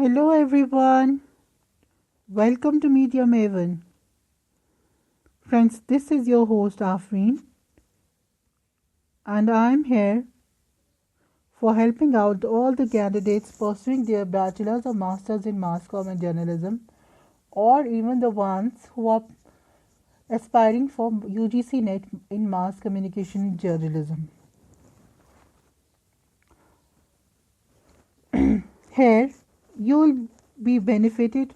Hello everyone, welcome to Media Maven. Friends, this is your host Afreen and I am here for helping out all the candidates pursuing their bachelor's or master's in mass comm and journalism, or even the ones who are aspiring for UGC NET in mass communication journalism. Here you will be benefited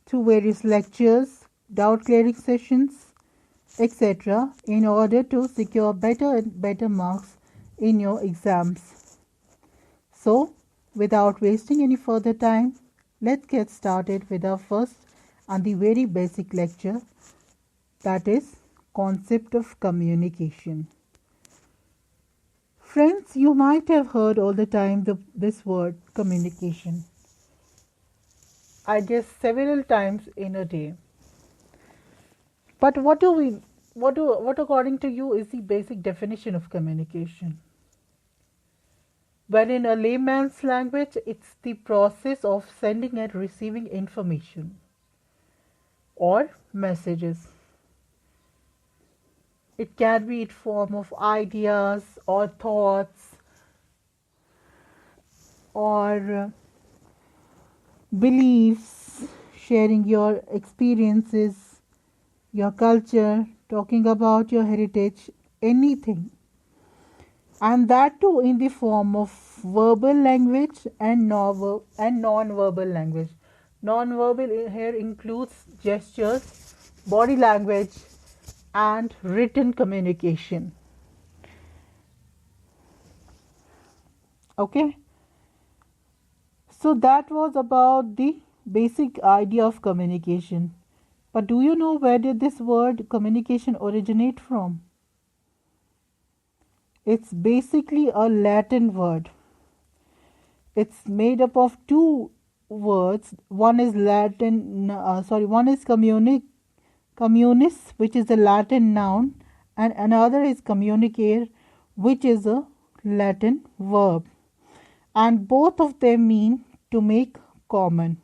through various lectures, doubt clearing sessions, etc. in order to secure better and better marks in your exams. So, without wasting any further time, let's get started with our first and the very basic lecture, that is concept of communication. Friends, you might have heard all the time this word communication. I guess several times in a day. But what according to you is the basic definition of communication? Well, in a layman's language, it's the process of sending and receiving information or messages. It can be in form of ideas or thoughts or beliefs, sharing your experiences, your culture, talking about your heritage, anything. And that too in the form of verbal language and non-verbal language. Non-verbal here includes gestures, body language, and written communication. Okay, so that was about the basic idea of communication. But do you know where did this word communication originate from? It's basically a Latin word. It's made up of two words. One is communis, which is a Latin noun, and another is communicare, which is a Latin verb. And both of them mean to make common.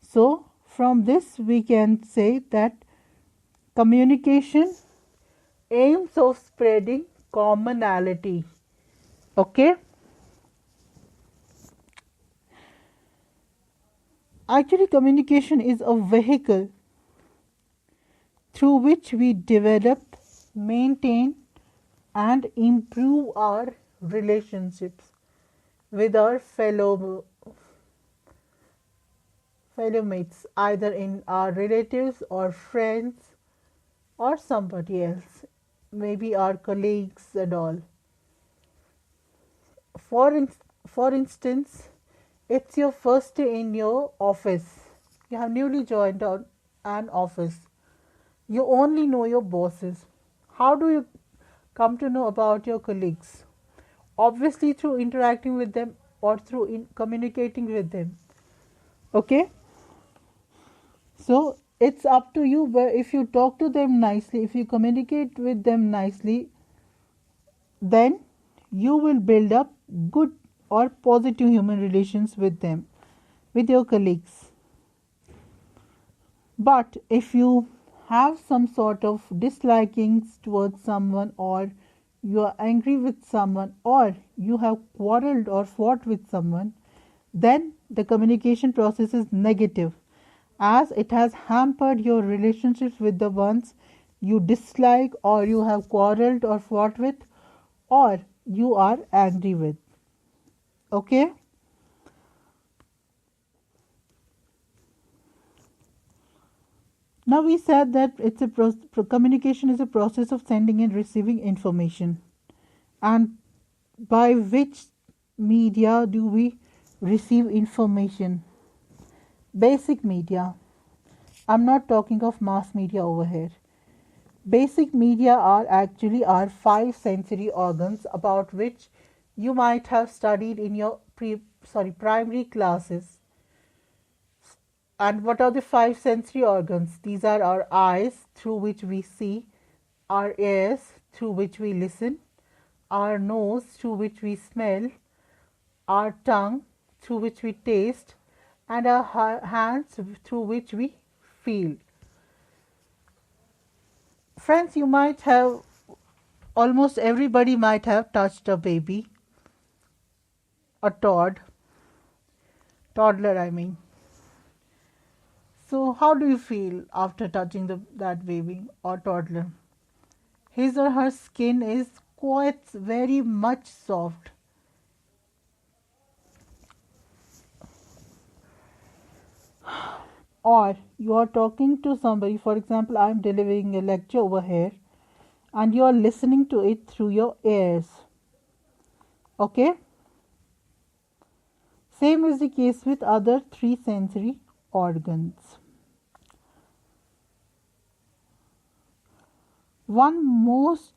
So, from this we can say that communication aims of spreading commonality. Okay? Actually, communication is a vehicle through which we develop, maintain, and improve our relationships with our fellow mates, either in our relatives or friends or somebody else, maybe our colleagues and all. For instance, it's your first day in your office. You have newly joined an office. You only know your bosses. How do you come to know about your colleagues? Obviously through interacting with them or through communicating with them. Okay? So it's up to you, where if you talk to them nicely, if you communicate with them nicely, then you will build up good or positive human relations with them, with your colleagues. But if you have some sort of dislikings towards someone, or you are angry with someone, or you have quarreled or fought with someone, then the communication process is negative, as it has hampered your relationships with the ones you dislike, or you have quarreled or fought with, or you are angry with. Okay? Now we said that communication is a process of sending and receiving information. And by which media do we receive information? Basic media. I'm not talking of mass media over here. Basic media are actually our five sensory organs, about which you might have studied in your primary classes. And what are the five sensory organs? These are our eyes, through which we see, our ears, through which we listen, our nose, through which we smell, our tongue, through which we taste, and our hands through which we feel. Friends, you might have, almost everybody might have touched a baby, a toddler, I mean. So, how do you feel after touching that baby or toddler? His or her skin is quite very much soft. Or you are talking to somebody, for example, I am delivering a lecture over here, and you are listening to it through your ears. Okay? Same is the case with other three sensory organs. One most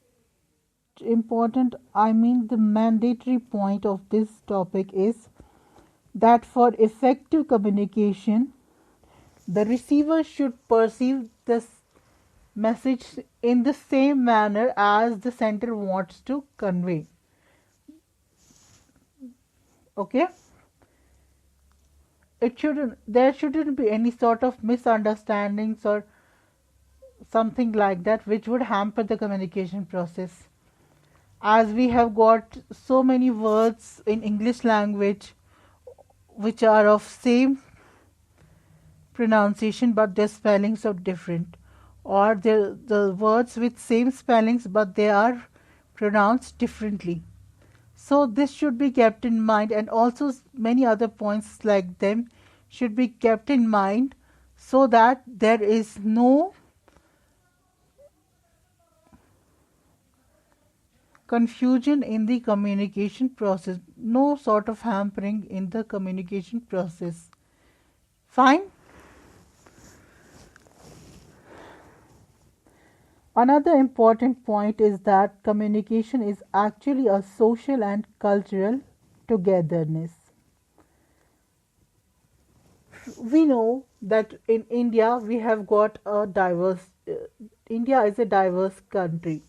important, I mean the mandatory point of this topic is that for effective communication, the receiver should perceive this message in the same manner as the sender wants to convey. Okay? There shouldn't be any sort of misunderstandings or something like that which would hamper the communication process. As we have got so many words in English language which are of same pronunciation but their spellings are different, or the words with same spellings but they are pronounced differently. So this should be kept in mind, and also many other points like them should be kept in mind so that there is no confusion in the communication process, no sort of hampering in the communication process. Fine? Another important point is that communication is actually a social and cultural togetherness. We know that in India we have got a diverse, India is a diverse country.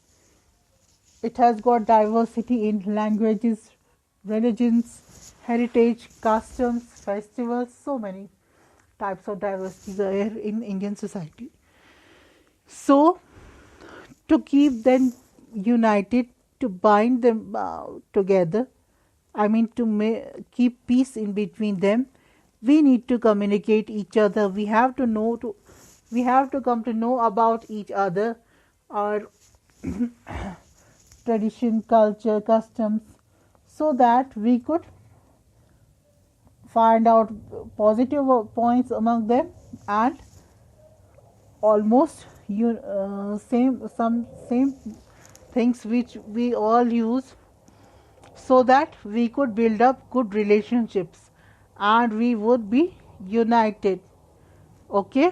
It has got diversity in languages, religions, heritage, customs, festivals, so many types of diversities are here in Indian society. So, to keep them united, to bind them together, I mean to keep peace in between them, we need to communicate each other. We have to come to know about each other, our tradition, culture, customs, so that we could find out positive points among them and almost same things which we all use, so that we could build up good relationships and we would be united. Okay?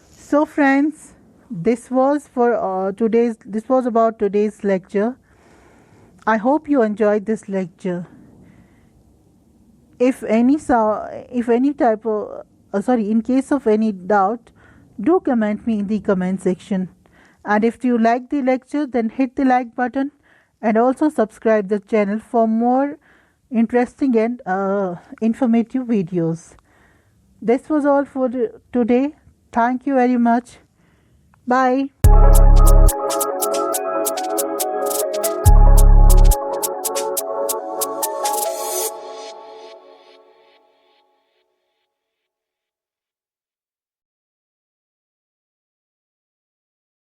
So friends, this was about today's lecture. I hope you enjoyed this lecture. In case of any doubt, do comment me in the comment section. And if you like the lecture, then hit the like button and also subscribe the channel for more interesting and informative videos. This was all for today. Thank you very much. Bye.